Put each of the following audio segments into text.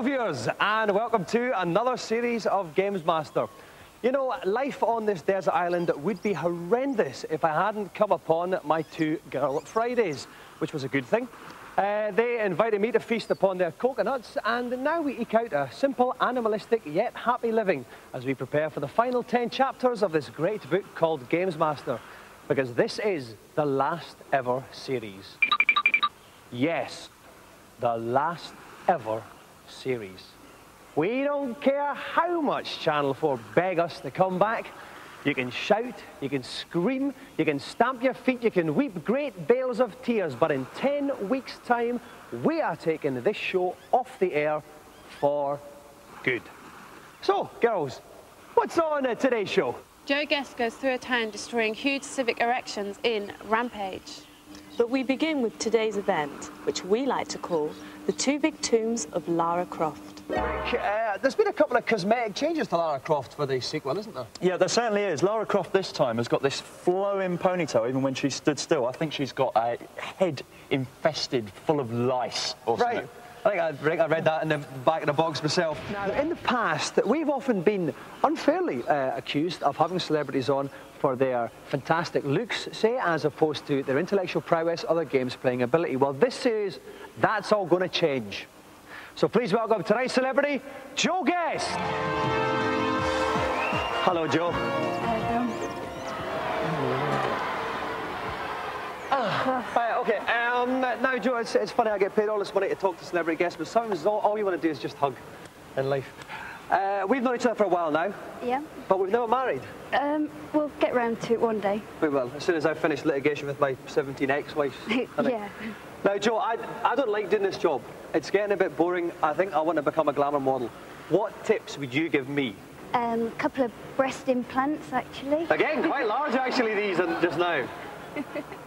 Hello viewers, and welcome to another series of Gamesmaster. You know, life on this desert island would be horrendous if I hadn't come upon my two Girl Fridays, which was a good thing. They invited me to feast upon their coconuts, and now we eke out a simple, animalistic, yet happy living as we prepare for the final 10 chapters of this great book called Gamesmaster, because this is the last ever series. Yes, the last ever series. We don't care how much Channel 4 beg us to come back. You can shout, you can scream, you can stamp your feet, you can weep great bales of tears, but in 10 weeks' time, we are taking this show off the air for good. So, girls, what's on today's show? Joe Guest goes through a town destroying huge civic erections in Rampage. But we begin with today's event, which we like to call the Two Big Tombs of Lara Croft. There's been a couple of cosmetic changes to Lara Croft for the sequel, isn't there? Yeah, there certainly is. Lara Croft this time has got this flowing ponytail even when she stood still. I think she's got a head infested full of lice or something. Right. I think I read that in the back of the box myself. Now, in the past, we've often been unfairly accused of having celebrities on for their fantastic looks, say, as opposed to their intellectual prowess or their games-playing ability. Well, this series, that's all going to change. So please welcome tonight's celebrity, Joe Guest. Hello, Joe. Right, okay, now, Joe, it's funny I get paid all this money to talk to celebrity guests, but sometimes all you want to do is just hug in life. We've known each other for a while now. Yeah. But we've never married. We'll get round to it one day. We will, as soon as I finish litigation with my 17 ex-wives. Yeah. Now, Joe, I don't like doing this job. It's getting a bit boring. I think I want to become a glamour model. What tips would you give me? A couple of breast implants, actually. Again, quite large, actually, these just now.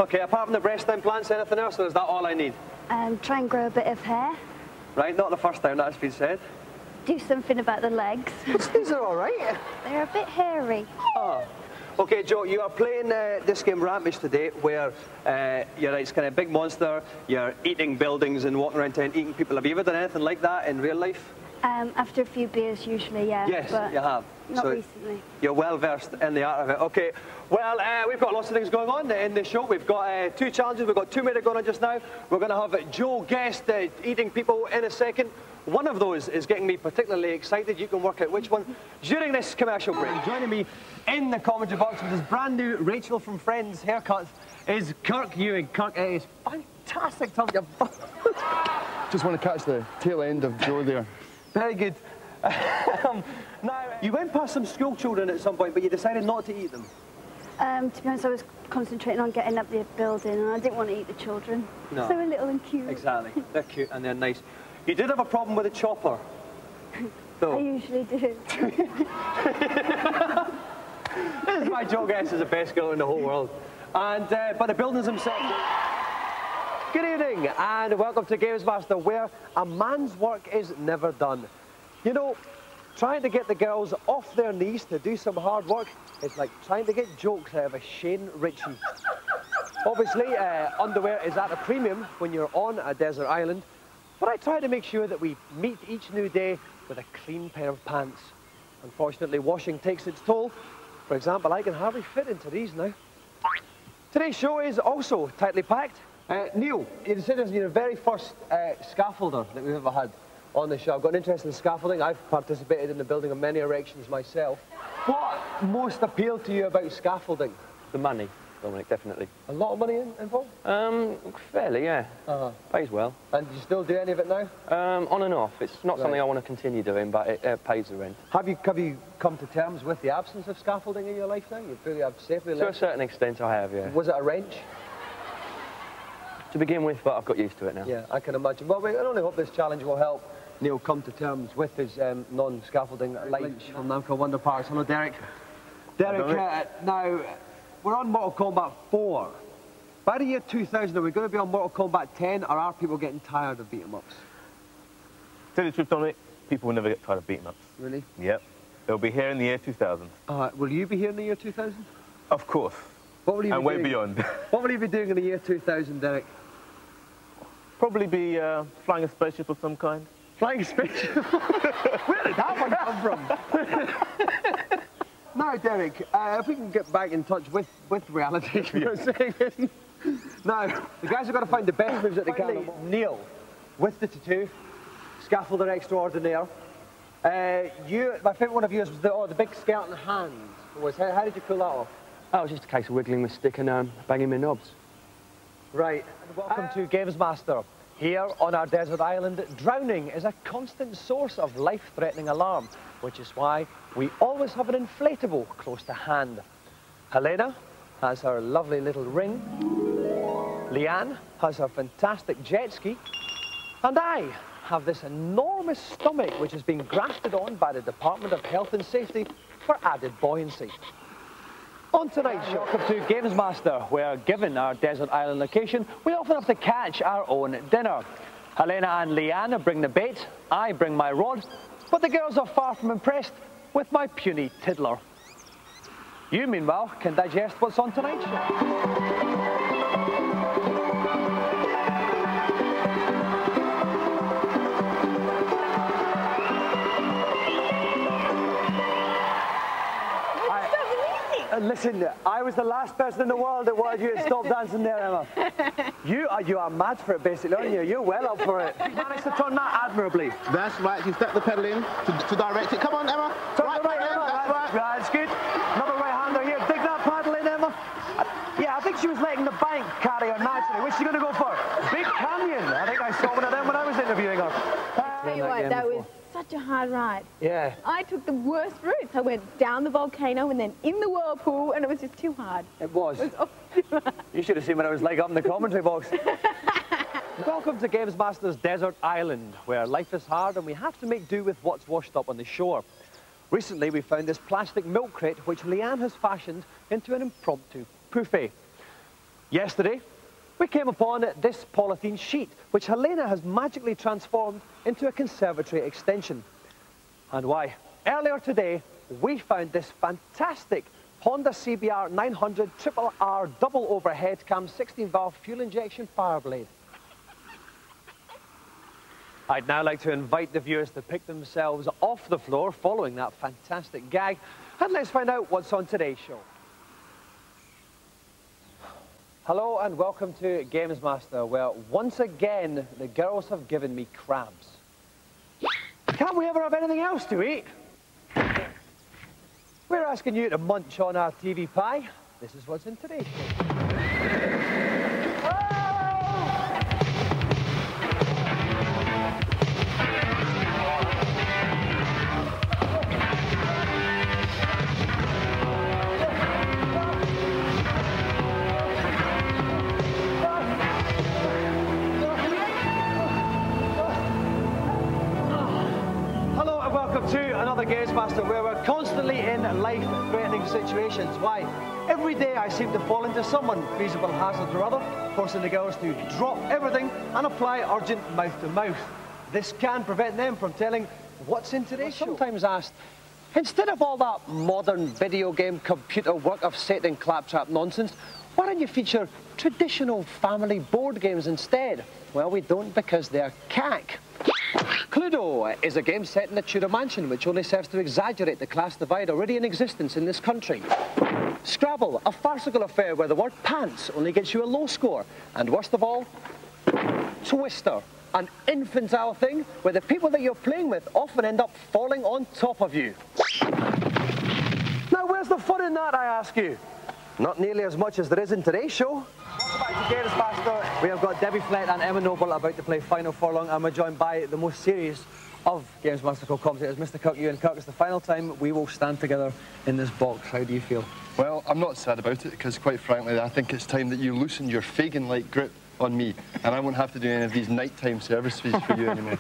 Okay, apart from the breast implants, anything else, or is that all I need? Try and grow a bit of hair. Right, not the first time that's been said. Do something about the legs. These are all right. They're a bit hairy. Oh. Okay, Joe, you are playing this game Rampage today, where you're this kind of big monster, you're eating buildings and walking around town eating people. Have you ever done anything like that in real life? After a few beers, usually, yeah. Yes, but you have. Not recently. You're well versed in the art of it. Okay, well, we've got lots of things going on in the show. We've got 2 challenges. We've got 2 minutes going on just now. We're going to have Joe Guest eating people in a second. One of those is getting me particularly excited. You can work out which one during this commercial break. Joining me in the commentary box with his brand new Rachel from Friends haircut is Kirk Ewing. Kirk, it is fantastic to have you. Just want to catch the tail end of Joe there. Very good. Now, you went past some school children at some point, but you decided not to eat them. To be honest, I was concentrating on getting up the building, and I didn't want to eat the children. No. So they were little and cute. Exactly. They're cute and they're nice. You did have a problem with a chopper, though. I usually do. This is why Joe Guest is the best girl in the whole world. And but the buildings themselves. Good evening and welcome to Gamesmaster, where a man's work is never done. You know, trying to get the girls off their knees to do some hard work is like trying to get jokes out of a Shane Ritchie. Obviously, underwear is at a premium when you're on a desert island, but I try to make sure that we meet each new day with a clean pair of pants. Unfortunately, washing takes its toll. For example, I can hardly fit into these now. Today's show is also tightly packed. Neil, you consider this your very first scaffolder that we've ever had on the show. I've got an interest in scaffolding. I've participated in the building of many erections myself. What most appealed to you about scaffolding? The money, Dominic, definitely. A lot of money involved? Fairly, yeah. Pays well. And do you still do any of it now? On and off. It's not something I want to continue doing, but it pays the rent. Have you come to terms with the absence of scaffolding in your life now? You feel you have safely left? To a certain extent, I have, yeah. Was it a wrench? To begin with, but I've got used to it now. Yeah, I can imagine. Well, I only hope this challenge will help Neil come to terms with his non-scaffolding life from Namco Wonder Parks. Hello, Derek. Derek, now, we're on Mortal Kombat 4. By the year 2000, are we going to be on Mortal Kombat 10, or are people getting tired of beat-em-ups? Tell you the truth, Dominic, people will never get tired of beat-em-ups. Really? Yep. It'll be here in the year 2000. Will you be here in the year 2000? Of course. What will you and be way doing? beyond. What will you be doing in the year 2000, Derek? Probably be flying a spaceship of some kind. Flying spaceship? Where did that one come from? Now, Derek, if we can get back in touch with reality for a second. Now, the guys have got to find the best moves that they can. Neil, with the tattoo, scaffolder extraordinaire. My favourite one of yours was the big skeleton hand. How did you pull that off? That was just a case of wiggling my stick and banging my knobs. Right. Welcome to Gamesmaster. Here on our desert island, drowning is a constant source of life-threatening alarm, which is why we always have an inflatable close to hand. Helena has her lovely little ring. Leanne has her fantastic jet ski. And I have this enormous stomach which has been grafted on by the Department of Health and Safety for added buoyancy. On tonight's show, welcome to Gamesmaster, where given our desert island location, we often have to catch our own dinner. Helena and Leanne bring the bait, I bring my rod, but the girls are far from impressed with my puny tiddler. You, meanwhile, can digest what's on tonight's show. Listen, I was the last person in the world that wanted you to stop dancing there, Emma. You are mad for it, basically, aren't you? You're well up for it. You managed to turn that admirably. That's right. You step the pedal in to direct it. Come on, Emma. Right, Emma. That's right. That's good. Another right-hander here. Dig that paddle in, Emma. Yeah, I think she was letting the bank carry her naturally. What's she going to go for? Big Canyon. I think I saw one of them when I was interviewing her. Tell you what, that was such a hard ride. Yeah. I took the worst routes. I went down the volcano and then in the whirlpool, and it was just too hard. It was. You should have seen what it was like up in the commentary box. Welcome to Gamesmaster's Desert Island, where life is hard and we have to make do with what's washed up on the shore. Recently, we found this plastic milk crate which Leanne has fashioned into an impromptu buffet. Yesterday, we came upon this polythene sheet, which Helena has magically transformed into a conservatory extension. And why? Earlier today, we found this fantastic Honda CBR 900 RRR double overhead cam 16-valve fuel injection fire blade. I'd now like to invite the viewers to pick themselves off the floor following that fantastic gag, and let's find out what's on today's show. Hello and welcome to Gamesmaster, where once again the girls have given me crabs. Can't we ever have anything else to eat? We're asking you to munch on our TV pie. This is what's in today's show. Gamesmaster, where we're constantly in life-threatening situations. Why? Every day I seem to fall into some unfeasible hazard or other, forcing the girls to drop everything and apply urgent mouth-to-mouth. This can prevent them from telling what's in today's show. Sometimes asked, instead of all that modern video game computer work of setting claptrap nonsense, why don't you feature traditional family board games instead? Well, we don't because they're cack. Cluedo is a game set in a Tudor mansion which only serves to exaggerate the class divide already in existence in this country. Scrabble, a farcical affair where the word pants only gets you a low score. And worst of all, Twister, an infantile thing where the people that you're playing with often end up falling on top of you. Now, where's the fun in that, I ask you? Not nearly as much as there is in today's show. Welcome back to Gamesmaster. We have got Debbie Flett and Emma Noble about to play Final Furlong, and we're joined by the most serious of Gamesmaster co-commentators, Mr. Kirk. You and Kirk, it's the final time we will stand together in this box. How do you feel? Well, I'm not sad about it, because quite frankly, I think it's time that you loosen your Fagin-like grip on me, and I won't have to do any of these nighttime service fees for you anymore.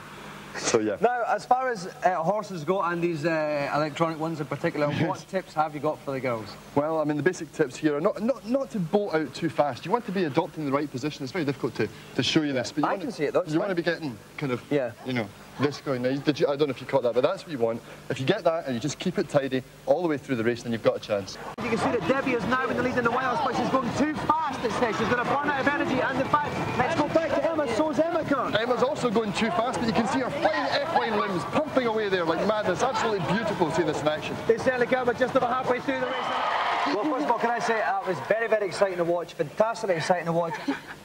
So, yeah. Now, as far as horses go, and these electronic ones in particular, what tips have you got for the girls? Well, I mean, the basic tips here are not to bolt out too fast. You want to be adopting the right position. It's very difficult to show you this. But I can see it, though. You want to be getting kind of, you know, this going. Now, I don't know if you caught that, but that's what you want. If you get that and you just keep it tidy all the way through the race, then you've got a chance. You can see that Debbie is now in the lead in the wiles, but she's going too fast this stage. She's going to run out of energy, and in fact, let's go back to Emma. So is Emma. go-kart. Emma's also going too fast, but you can see her fine equine limbs pumping away there like madness. Absolutely beautiful to see this in action. They certainly can, but just about halfway through the race. Well, first of all, can I say that was very, very exciting to watch. Fantastically exciting to watch.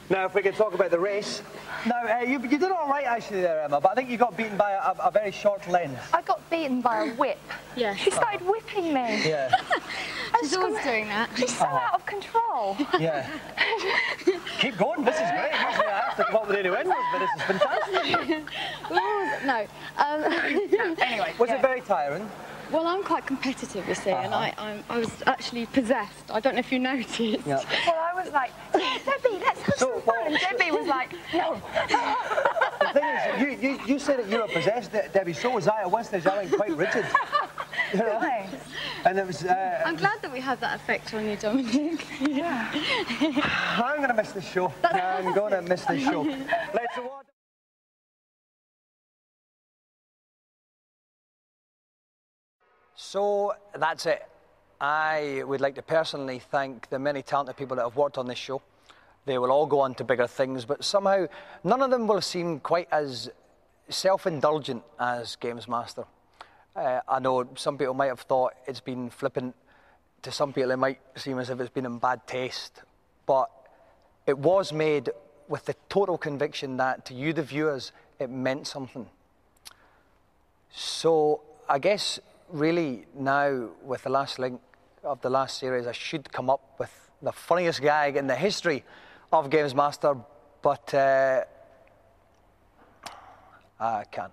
Now, if we could talk about the race. Now, you did all right, actually, there, Emma, but I think you got beaten by a very short lens. I got beaten by a whip. Yeah. She started whipping me. Yeah. She's always doing that. She's so out of control. Yeah. Keep going, this is great. Usually I have to come up with innuendos, but this is fantastic. No. Anyway. Was it very tiring? Well, I'm quite competitive, you see, and I was actually possessed. I don't know if you noticed. Yeah. Well, I was like, yeah, Debbie, let's have some fun. And Debbie was like, no. The thing is, you said that you were possessed, Debbie, so was I. At one stage I went quite rigid. You know? Nice. And it was... I'm glad that we had that effect on you, Dominic. Yeah. I'm going to miss this show. I'm going to miss this show. Let's award... So, that's it. I would like to personally thank the many talented people that have worked on this show. They will all go on to bigger things, but somehow none of them will seem quite as self-indulgent as Gamesmaster. I know some people might have thought it's been flippant. To some people it might seem as if it's been in bad taste, but it was made with the total conviction that to you, the viewers, it meant something. So I guess really now with the last link of the last series, I should come up with the funniest gag in the history of Gamesmaster, but I can't.